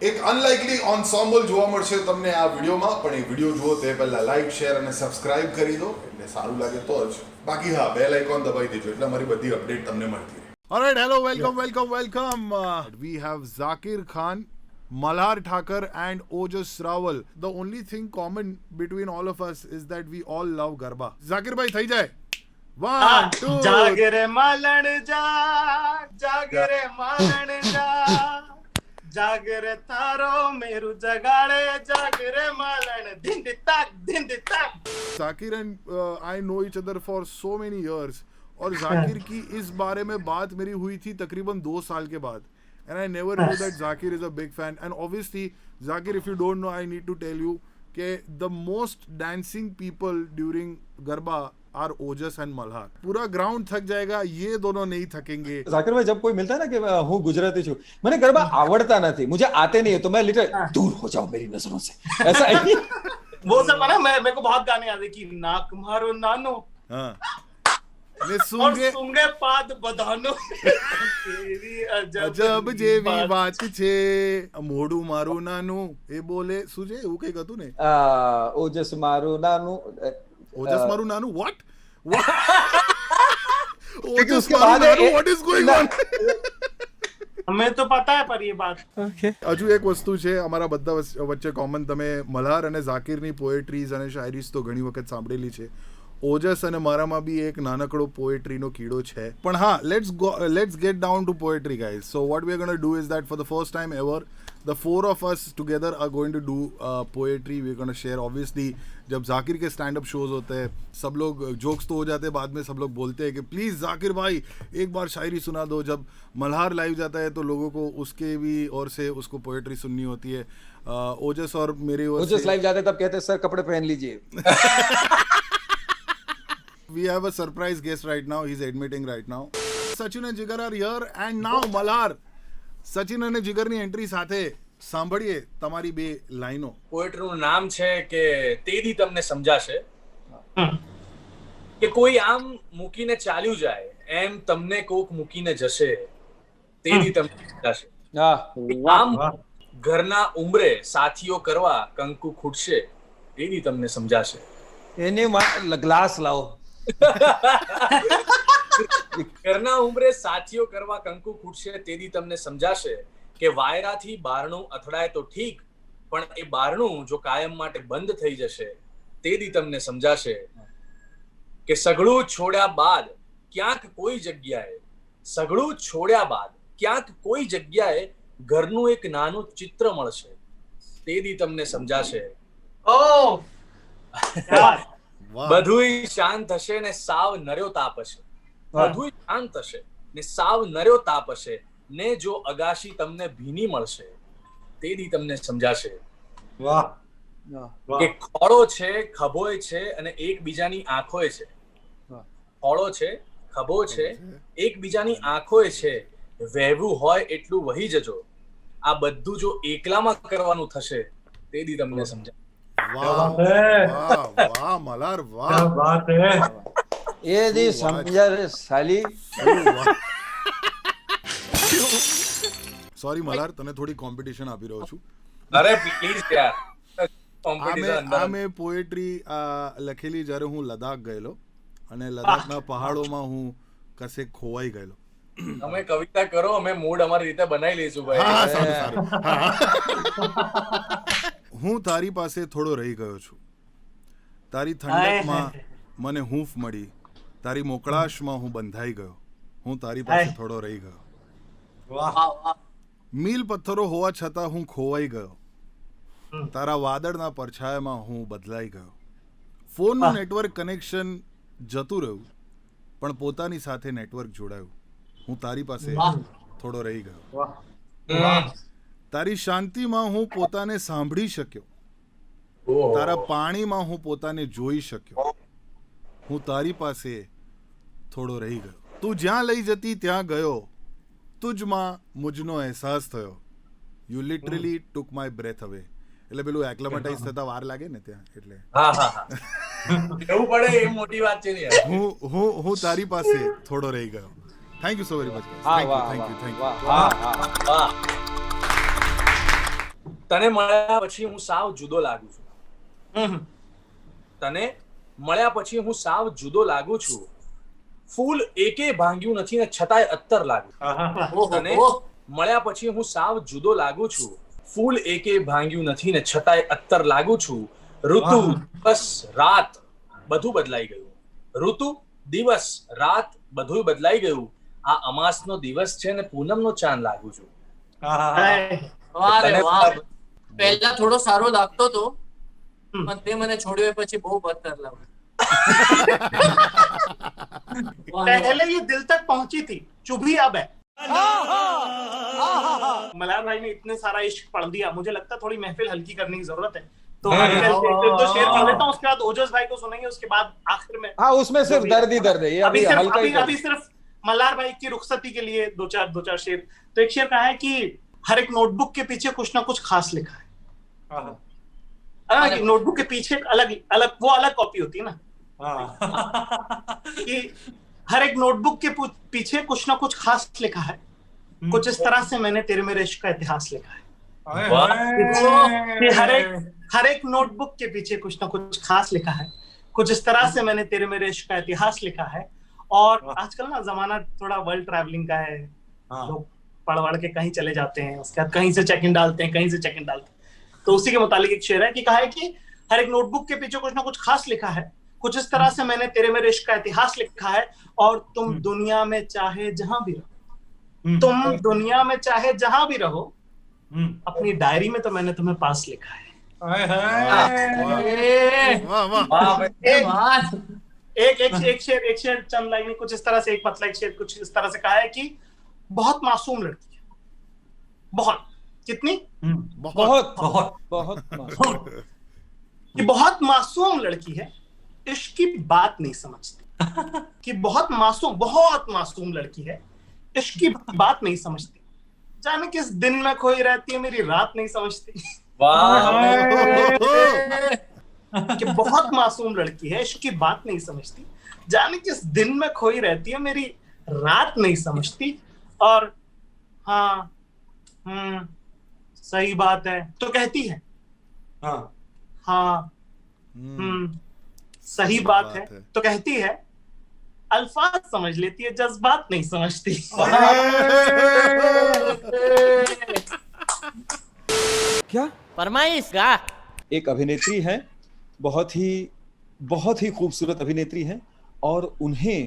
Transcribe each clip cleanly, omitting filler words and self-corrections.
એક અનલાઇકલી ઓન્સેમ્બલ જોવા મળશે તમને આ વિડીયોમાં, પણ એ વિડીયો જુઓ તે પહેલા લાઈક, શેર અને સબસ્ક્રાઇબ કરી દો એટલે સારું લાગે તો જ. બાકી હા, બેલ આઇકોન દબાવી દેજો એટલે અમારી બધી અપડેટ તમને મળતી રહે. Alright, hello, welcome. We have Zakir Khan, Malhar Thakur and Ojas Rawal. The only thing common between all of us is that we all love Garba. Zakir bhai થઈ જાય. 1 2 જાગરે માલણ જાગરે માલણ જાગરે તારો મેરું જગાડે જાગરે માલણ ધીંદ તાક. Zakir and I know each other for so many years. और जाकिर की इस बारे में बात मेरी हुई थी तकरीबन 2 साल के बाद. And I never knew that Zakir is a big fan. And obviously, Zakir, if you don't know, I need to tell you that the most dancing people during Garba are Ojas and Malhar. पूरा ground थक जाएगा, ये दोनों नहीं थकेंगे. जाकिर भाई जब कोई मिलता है ना कि हूँ गुजराती छू, मैंने गरबा आवड़ता नहीं, मुझे आते नहीं है, तो मैं लिटर दूर हो जाओ मेरी नजरों से, ऐसा ही. वो सब है ना, मेरे को बहुत गाने याद है कि नाक मारो नानो, हाँ, ने और सूंगे पाद बधानो, तेरी અજબ જેવી વાત છે, મોઢું મારું નાનું એ બોલે શું છે એવું કંઈક હતું ને. ઓજસ મારું નાનું, ઓજસ મારું નાનું, what ઓજસ उसके મારું बाद નાનું, what is going on? हमें तो पता है पर ये बात. હજુ એક વસ્તુ છે અમારા બધા વચ્ચે કોમન. તમે મલ્હાર અને ઝાકિરની પોએટ્રીઝ અને શાયરીઝ તો ઘણી વખત સાંભળેલી છે. ઓજસ અને મારામાં બી એક નાનકડો પોએટ્રીનો કીડો છે. પણ હા, let's get down to poetry guys. So what we are gonna do is that for the first time ever the 4 of us together are going to do poetry. we're going to share. obviously जब जाकिर के stand up shows होते हैं सब लोग jokes तो हो जाते हैं, बाद में सब लोग बोलते हैं कि प्लीज़ जाकिर भाई एक बार शायरी सुना दो. जब मल्हार लाइव जाता है तो लोगों को उसके भी और से उसको पोएट्री सुननी होती है. ओजस और मेरी ओर ओजस लाइव जाते तब कहते सर कपड़े पहन लीजिए. we have a surprise guest right now. he's admitting right now. Sachin and Jigar are here and now Malhar. Sachin અને જીગરની એન્ટ્રી સાથે સાંભળીએ તમારી બે લાઈનો. પોએટ્રીનું નામ છે કે તેદી તમને સમજાશે કે કોઈ આમ મૂકીને ચાલ્યું જાય એમ તમને કોક મૂકીને જશે તેદી તમને સમજાશે. આમ ઘરના ઉંબરે સાથીઓ કરવા કંકુ ખૂટશે તેદી તમને સમજાશે. એને ગ્લાસ લાવો. ઘરના ઉંબરે સાથીઓ કરવા કંકુ ખૂટશે તેદી તમને સમજાશે કે વાયરાથી બારણું અથડાય તો ઠીક, પણ એ બારણું જો કાયમ માટે બંધ થઈ જશે તેદી તમને સમજાશે કે સઘળું છોડ્યા બાદ ક્યાંક કોઈ જગ્યાએ, સઘળું છોડ્યા બાદ ક્યાંક કોઈ જગ્યાએ ઘરનું એક નાનું ચિત્ર મળશે તેદી તમને સમજાશે. બધુંય શાંત હશે ને સાવ નર્યો તાપ હશે. બધુંય શાંત હશે ને સાવ નર્યો તાપ હશે ને જો અગાશી તમને ભીની મળશે તેદી તમને સમજાશે કે ખોળો છે, ખભોય છે અને એકબીજાની આંખોય છે. ખોળો છે, ખભો છે, એકબીજાની આંખોય છે. વહેવું હોય એટલું વહી જજો. આ બધું જો એકલામાં કરવાનું થશે તેદી તમને સમજાશે. વાહ મલ્હાર, વાહ. એ દી સમજા રે સાલી. સોરી મલ્હાર, તને થોડી કોમ્પિટિશન આપી રહ્યો છું. અરે પ્લીઝ યાર, કોમ્પિટિશન. આ મેં પોએટ્રી લખેલી જ્યારે હું લદાખ ગયેલો અને લદાખના પહાડોમાં હું કશે ખોવાઈ ગયેલો. તમે કવિતા કરો, અમે મૂડ અમારી રીતે બનાવી લઈશું ભાઈ. હા, સારું. હું તારી પાસે થોડો રહી ગયો છું. તારી ઠંડકમાં મને હૂંફ મળી. તારી મોકળાશમાં હું બંધાઈ ગયો. હું તારી પાસે થોડો રહી ગયો. મીલ પથ્થરો હોવા છતાં હું ખોવાઈ ગયો. તારા વાદળના પડછાયામાં હું બદલાઈ ગયો. ફોનનું નેટવર્ક કનેક્શન જતું રહ્યું પણ પોતાની સાથે નેટવર્ક જોડાયું. હું તારી પાસે થોડો રહી ગયો. તારી શાંતિમાં હું પોતાને સાંભળી શક્યો. તારા પાણીમાં હું પોતાને જોઈ શક્યો. હું તારી પાસે થોડો રહી ગયો. તું જ્યાં લઈ જતી ત્યાં ગયો. તુજમાં મુજનો અહેસાસ થયો. You literally took my breath away. એટલે પેલું એક્લેમેટાઇઝ થતા વાર લાગે ને ત્યાં, એટલે એવું પડે એ મોટી વાત છે ને. હું તારી પાસે થોડો રહી ગયો. Thank you so very much. Thank you. વાહ. તને મળ્યા પછી હું સાવ જુદો લાગુ છું. તને મળ્યા પછી હું સાવ જુદો લાગુ છું. ફૂલ એકે ભાંગ્યું નથી ને છતાંય અત્તર લાગુ. તને મળ્યા પછી હું સાવ જુદો લાગુ છું. ફૂલ એકે ભાંગ્યું નથી ને છતાંય અત્તર લાગુ છું. ઋતુ, દિવસ, રાત બધું બદલાઈ ગયું. ઋતુ, દિવસ, રાત બધું બદલાઈ ગયું. આ અમાસનો દિવસ છે ને પૂનમનો ચાંદ લાગુ છું. વાહ રે વાહ. પહેલા થોડો સારો લાગતો તો પણ તે મને છોડ્યો પછી બહુ બદતર લાગ્યો. पहले ये दिल तक पहुंची थी, चुभी अब है. मल्हार भाई ने इतने सारा इश्क पढ़ दिया, मुझे लगता है थोड़ी महफिल हल्की करने की जरूरत है. तो दो शेर पढ़ लेता हूँ, उसके बाद ओजस भाई को सुनेंगे, उसके बाद आखिर में हाँ, उसमें सिर्फ दर्द ही दर्द है, ये अभी हल्का ही अभी सिर्फ मल्हार भाई की रुखसती के लिए दो चार शेर. तो एक शेर कहा है कि हर एक नोटबुक के पीछे कुछ ना कुछ खास लिखा है. नोटबुक के पीछे अलग कॉपी होती है ना, कि हर एक नोटबुक के पीछे कुछ ना कुछ खास लिखा है. कुछ इस तरह से मैंने तेरे मेरे इश्क का इतिहास लिखा है. कि हर एक नोटबुक के पीछे कुछ ना कुछ खास लिखा है. कुछ इस तरह से मैंने तेरे मेरे इश्क का इतिहास लिखा है. और आजकल ना जमाना थोड़ा वर्ल्ड ट्रैवलिंग का है. लोग पढ़ के कहीं चले जाते हैं, उसके बाद कहीं से चेक इन डालते हैं, कहीं से चेक इन डालते हैं. तो उसी के मुतालिक एक शेर है कि कहा है कि हर एक नोटबुक के पीछे कुछ ना कुछ खास लिखा है. कुछ इस तरह से मैंने तेरे मेरे इश्क का इतिहास लिखा है. और तुम दुनिया में चाहे जहां भी रहो, तुम दुनिया में चाहे जहां भी रहो, अपनी डायरी में तो मैंने तुम्हें पास लिखा है. एक शेर चंद लाइन कुछ इस तरह से, एक पतला एक शेर कुछ इस तरह से कहा है कि बहुत मासूम लड़की है. बहुत कितनी बहुत बहुत बहुत कि बहुत मासूम लड़की है, इश्क की बात नहीं समझती. कि बहुत मासूम लड़की है, इश्क की बात नहीं समझती. जाने किस दिन में खोई रहती है, मेरी रात नहीं समझती. कि बहुत मासूम लड़की है, इश्क की बात नहीं समझती. जाने किस दिन में खोई रहती है, मेरी रात नहीं समझती. और हाँ सही बात है तो कहती है. हाँ सही बात है तो कहती है. अल्फाज समझ लेती है, जज्बात नहीं समझती. क्या फरमाइश का एक अभिनेत्री है, बहुत ही खूबसूरत अभिनेत्री है, और उन्हें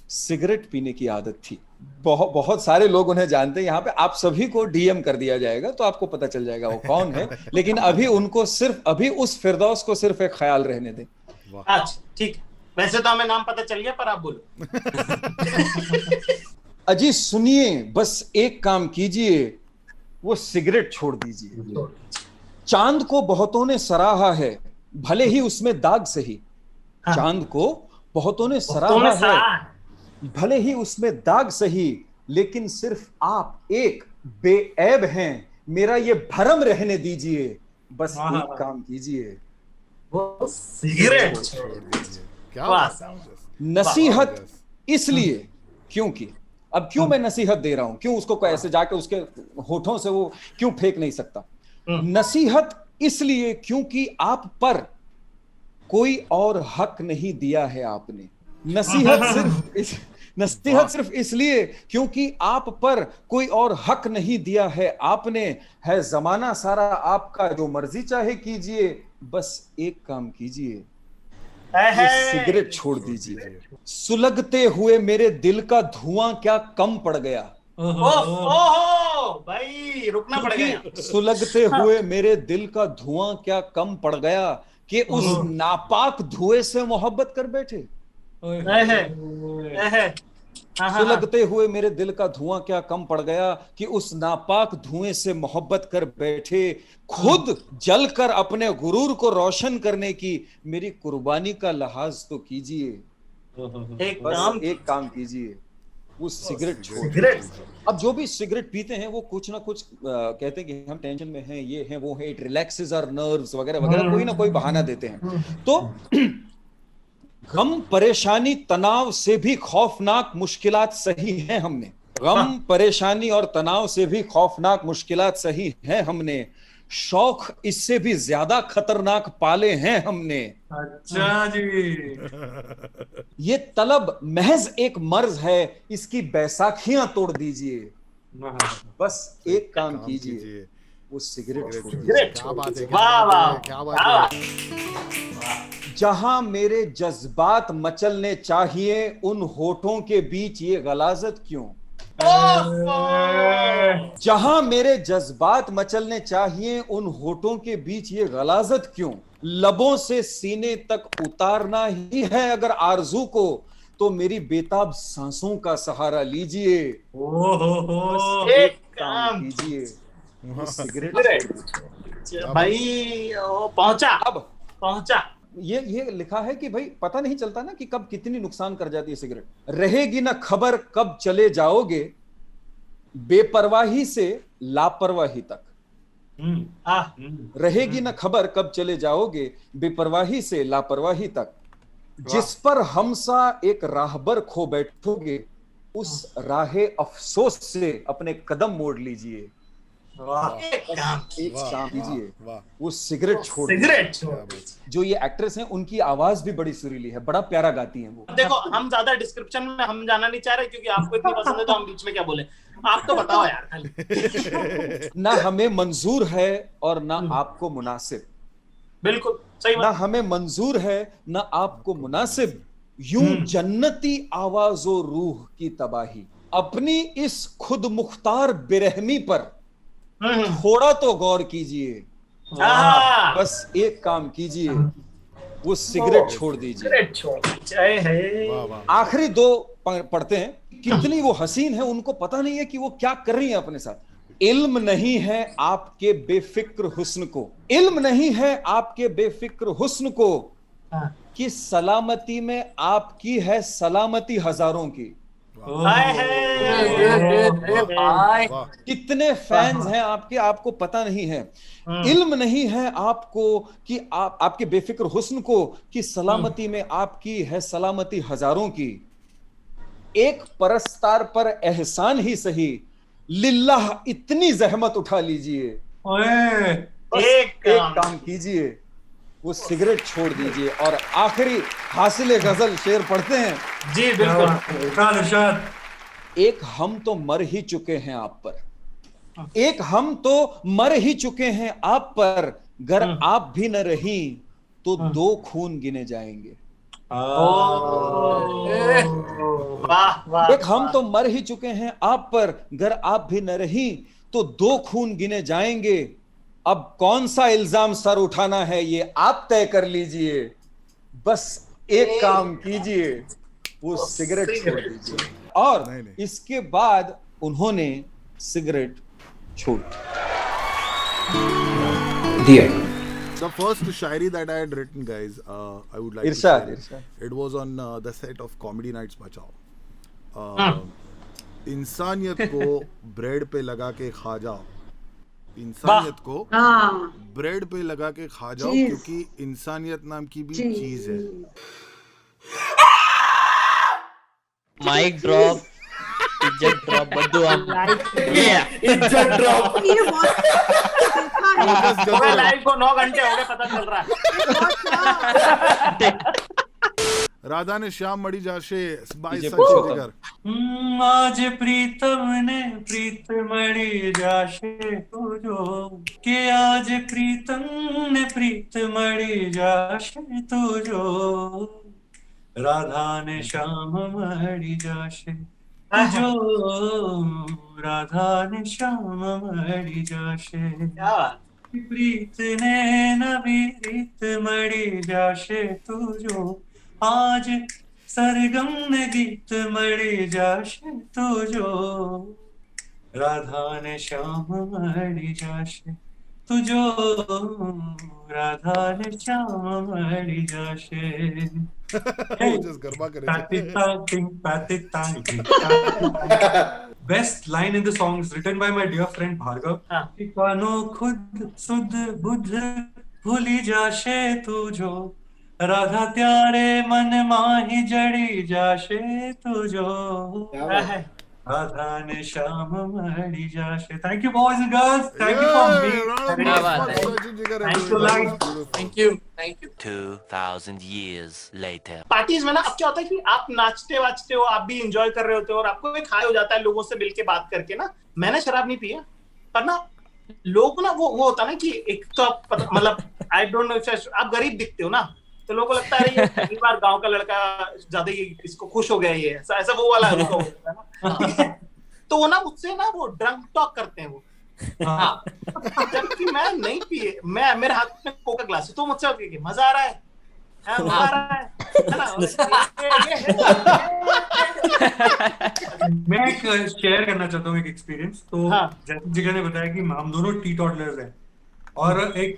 सिगरेट पीने की आदत थी. बहुत सारे लोग उन्हें जानते हैं. यहाँ पे आप सभी को डीएम कर दिया जाएगा तो आपको पता चल जाएगा वो कौन है. लेकिन अभी उस फिरदौस को सिर्फ एक ख्याल रहने दें. अच्छा ठीक है, वैसे तो हमें नाम पता चल गया, पर आप बोलो. अजी सुनिए, बस एक काम कीजिए, वो सिगरेट छोड़ दीजिए. चांद को बहुतों ने सराहा है, भले ही उसमें दाग सही. चांद को बहुतों ने सराहा है, भले ही उसमें दाग सही, लेकिन सिर्फ आप एक बेऐब हैं. मेरा ये भरम रहने दीजिए, बस एक काम कीजिए, वो सिगरेट क्या नसीहत इसलिए क्योंकि अब क्यों मैं नसीहत दे रहा हूं, क्यों उसको ऐसे जाके उसके होठों से वो क्यों फेंक नहीं सकता. नसीहत इसलिए क्योंकि आप पर कोई और हक नहीं दिया है आपने. नसीहत सिर्फ इसलिए क्योंकि आप पर कोई और हक नहीं दिया है आपने. है जमाना सारा आपका, जो मर्जी चाहे कीजिए, बस एक काम कीजिए, सिगरेट छोड़ दीजिए. सुलगते हुए मेरे दिल का धुआं क्या कम पड़ गया. भाई रुकना पड़ेगा. सुलगते हुए मेरे दिल का धुआं क्या कम पड़ गया कि उस नापाक धुएं से मोहब्बत कर बैठे. सुलगते हुए मेरे दिल का धुआं क्या कम पड़ गया कि उस नापाक धुएं से मोहब्बत कर बैठे. खुद जलकर अपने गुरूर को रोशन करने की मेरी कुर्बानी का लिहाज तो कीजिए. एक काम कीजिए, वो सिगरेट छोड़. अब जो भी सिगरेट पीते हैं वो कुछ ना कुछ कहते हैं कि हम टेंशन में हैं, ये हैं, वो है, इट रिलैक्सेस आवर नर्व्स वगैरह वगैरह, कोई ना कोई बहाना देते हैं. तो गम परेशानी तनाव से भी खौफनाक मुश्किलात सही हैं हमने. गम परेशानी और तनाव से भी खौफनाक मुश्किलात सही हैं हमने. शौक इससे भी ज्यादा खतरनाक पाले हैं हमने। अच्छा जी। ये तलब महज एक मर्ज है, इसकी बैसाखियां तोड़ दीजिए। बस एक काम कीजिए, वो सिगरेट छोड़ दीजिए। क्या बात है, वाह वाह, क्या बात है। जहां मेरे जज्बात मचलने चाहिए, उन होठों के बीच ये गलाजत क्यों? जहां मेरे जज्बात मचलने चाहिए, उन होठों के बीच ये गलाजत क्यों? लबों से सीने तक उतारना ही है अगर आरजू को, तो मेरी बेताब सांसों का सहारा लीजिए। एक काम कीजिए, वो सिगरेट भाई, पहुंचा, अब पहुंचा। ये लिखा है कि भाई पता नहीं चलता ना कि कब कितनी नुकसान कर जाती है सिगरेट। रहेगी ना खबर कब चले जाओगे, बेपरवाही से लापरवाही तक। रहेगी ना खबर कब चले जाओगे, बेपरवाही से लापरवाही तक। जिस पर हमसा एक राहबर खो बैठोगे, उस राहे अफसोस से अपने कदम मोड़ लीजिए। एक काम कीजिए, वो सिगरेट छोड़ दीजिए। जो ये एक्ट्रेस हैं, उनकी आवाज भी बड़ी सुरीली है, बड़ा प्यारा गाती हैं वो। देखो, हम ज्यादा डिस्क्रिप्शन में हम जाना नहीं चाह रहे, क्योंकि आपको इतनी पसंद है तो हम बीच में क्या बोले। आप तो बताओ यार खाली। ना हमें मंजूर है और ना आपको मुनासिब। बिल्कुल सही ना बात। हमें मंजूर है ना आपको मुनासिब, यूं जन्नती आवाजो रूह की तबाही। अपनी इस खुद मुख्तार बेरहमी पर थोड़ा तो गौर कीजिए। बस एक काम कीजिए, वो सिगरेट छोड़ दीजिए। आखिरी दो पढ़ते हैं। कितनी वो हसीन है, उनको पता नहीं है कि वो क्या कर रही है अपने साथ। इल्म नहीं है आपके बेफिक्र हुस्न को, इल्म नहीं है आपके बेफिक्र हुस्न को, कि सलामती में आपकी है सलामती हजारों की। कितने फैंस हैं आपके, आपको पता नहीं है। इल्म नहीं है आपको कि आपके बेफिक्र हुस्न को, कि सलामती में आपकी है सलामती हजारों की। एक परस्तार पर एहसान ही सही, लिल्लाह इतनी जहमत उठा लीजिए। एक काम कीजिए, वो सिगरेट छोड़ दीजिए। और आखिरी हासिले गजल शेर पढ़ते हैं। जी बिल्कुल। एक हम तो मर ही चुके हैं आप पर, एक हम तो मर ही चुके हैं आप पर, गर आप भी न रही तो दो खून गिने जाएंगे। एक हम तो मर ही चुके हैं आप पर, गर आप भी न रही तो दो खून गिने जाएंगे। अब कौन सा इल्जाम सर उठाना है ये आप तय कर लीजिए। बस एक काम कीजिए, वो सिगरेट छोड़ दीजिए। और इसके बाद उन्होंने सिगरेट छोड़ दिया। The first Shayari that I had written, guys, I would like Irshad, to share. It was on the set of Comedy Nights बचाओ। इंसानियत को ब्रेड पे लगा के खा जाओ, इंसानियत को ब्रेड पे लगा के खा जाओ, क्योंकि इंसानियत नाम की भी चीज है। माइक ड्रॉप, इज्जत ड्रॉप, बद्दू आम, इज्जत ड्रॉप। लाइव को 9 घंटे हो गए, पता चल रहा है। राधा ने श्याम मड़ी जाशे कर। आज प्रीतम ने प्रीत मड़ी जाशे तुझो, के आज प्रीतम ने प्रीत मड़ी जाशे तुझो, राधा ने श्याम मड़ी जाशे तुझो, राधा ने श्याम मड़ी जाशे। प्रीत ने नबी प्रीत मड़ी जाशे तुझो, आज सरगम ने गीत मड़ी जाशे तुझो, राधा ने श्याम मड़ी जाशे तुझो, राधा ने श्याम मड़ी जाशे। Best line in the song is written by my dear friend Bhargav. कानो खुद सुध बुध भूली जाशे तुझो, राधा त्यारे मन माही जड़ी जाशे तुझो, राधाने श्याम मड़ी जाशे. Thank you boys and girls. Thank you for me. Thank you. 2000 years later. Parties में ना अब क्या होता है कि आप नाचते वाचते हो, आप भी एंजॉय कर रहे होते हो और आपको एक हाई हो जाता है लोगों से मिलके बात करके ना. मैंने शराब नहीं पिया पर ना लोग ना वो होता है ना कि एक तो आप मतलब आई डोंट नो आप गरीब दिखते हो ना तो लोगों को लगता है ये पहली बार गांव का लड़का ज्यादा ही इसको खुश हो गया ये ऐसा वो वाला अनुभव होता है ना. तो वो ना मुझसे ना वो ड्रंक टॉक करते हैं वो. हाँ. जबकि मैं नहीं पिए, मैं मेरे हाथ में कोका ग्लास है तो मुझसे होता है कि मजा आ रहा है, मजा आ रहा है ना. मैं एक शेयर करना चाहता हूँ एक एक्सपीरियंस. तो जैसे जिगर ने बताया कि हम दोनों टी टॉडलर्स हैं और एक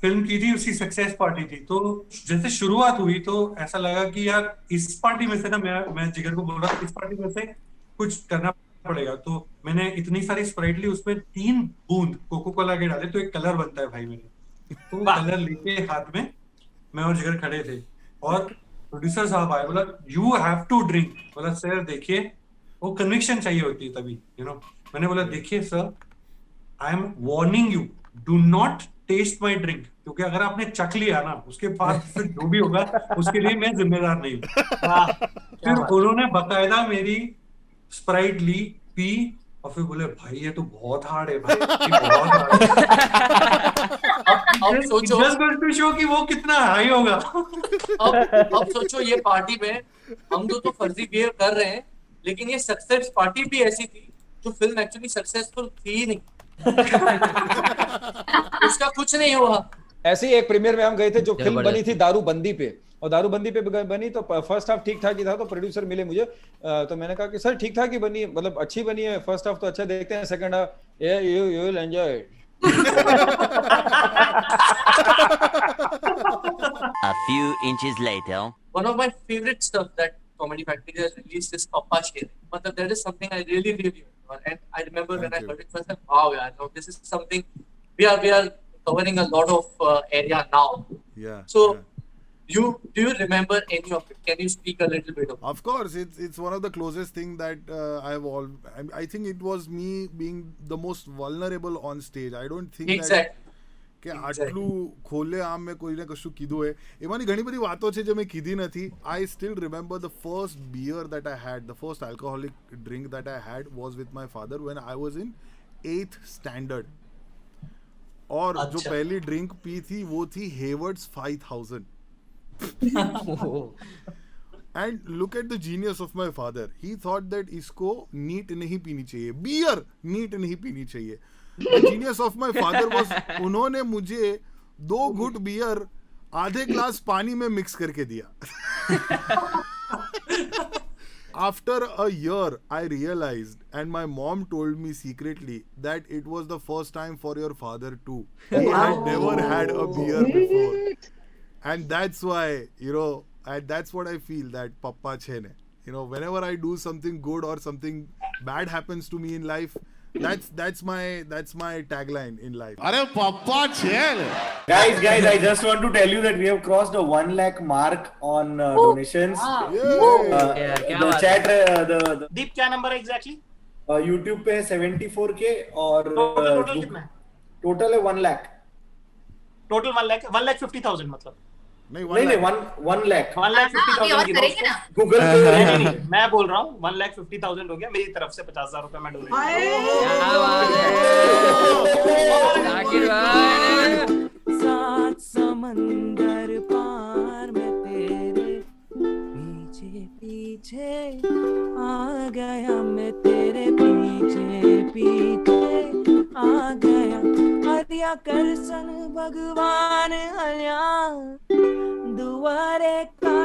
फिल्म की थी उसकी सक्सेस पार्टी थी. तो जैसे शुरुआत हुई तो ऐसा लगा कि यार इस पार्टी में से ना मैं जिगर को बोल रहा था इस पार्टी में से कुछ करना पड़ेगा. तो मैंने इतनी सारी स्प्राइट ली, उसमें 3 बूंद कोको कोला के डाले तो एक कलर बनता है भाई मेरे. तो कलर लेके हाथ में मैं और जिगर खड़े थे और प्रोड्यूसर साहब आए, बोला यू हैव टू ड्रिंक. बोला सर देखिए वो कन्विक्शन चाहिए होती है तभी मैंने बोला देखिए sir I am warning you, do not taste my drink, क्योंकि अगर आपने चख लिया ना उसके बाद फिर जो भी होगा उसके लिए मैं जिम्मेदार नहीं हूँ. फिर उन्होंने बकायदा मेरी स्प्राइट ली, पी और फिर बोले भाई ये तो बहुत हार्ड है भाई, बहुत हार्ड है. सोचो शो कि वो कितना हाई होगा. अब सोचो ये पार्टी में हम तो फर्जी बिहेव कर रहे हैं लेकिन ये सक्सेस पार्टी भी ऐसी थी जो फिल्म एक्चुअली सक्सेसफुल थी ही नहीं. उसका कुछ नहीं हुआ. ऐसे ही एक प्रीमियर में हम गए थे जो फिल्म बनी थी दारूबंदी पे, और दारूबंदी पे बनी तो फर्स्ट हाफ ठीक ठाक ही था. तो प्रोड्यूसर मिले मुझे तो मैंने कहा कि सर ठीक ठाक ही बनी, मतलब अच्छी बनी है, फर्स्ट हाफ तो अच्छा देखते हैं, second half you will enjoy. A few inches later. One of my favorite stuff that Comedy Factory has released is Papa Sher. But that is something I really and I remember when I heard it myself, wow, yeah, no, this is something we are covering a lot of area now. Yeah. So do you remember any of it? Can you speak a little bit of it? Of course, it's one of the closest thing that I think it was me being the most vulnerable on stage. I don't think exactly. કે આટલું ખોલે આમ મેં કોઈને કશું કીધું હોય એમાંની ઘણી બધી વાતો છે જે મેં કીધી નથી. I still remember the first beer that I had, the first alcoholic drink that I had was with my father when I was in 8th standard. और जो पहली ड्रिंक पी थी वो थी Hayward's 5000. And look at the genius of my father. He thought that इसको NEET नहीं पीनी चाहिए, बियर नीट नहीं पीनी चाहिए. The genius of my father was उन्होंने मुझे 2 घुट बियर आधे ग्लास पानी में मिक्स करके दिया. After a year, I realized, and my mom told me secretly, that it was the first time for your father too. He had never had a beer before. And that's why, that's what I feel, that Papa Chene. Whenever I do something good or something bad happens to me in life, that's my tagline in life. Are Papa Chene. Guys, I just want to tell you that we have crossed the 1 lakh mark on donations. The chat, the Deep क्या number है exactly? YouTube पे 74K और total कितना है? Total है 1 lakh. Total 1,50,000 मतलब. नहीं 1 lakh. 1,50,000 Google पे. मैं बोल रहा हूँ 1,50,000 हो गया, मेरी तरफ से 50,000 रुपए मैं डोनेट. सात समंदर पार में तेरे पीछे पीछे आ गया, मैं तेरे पीछे पीछे आ गया. हरिया कर सन भगवान हलिया दुआरे का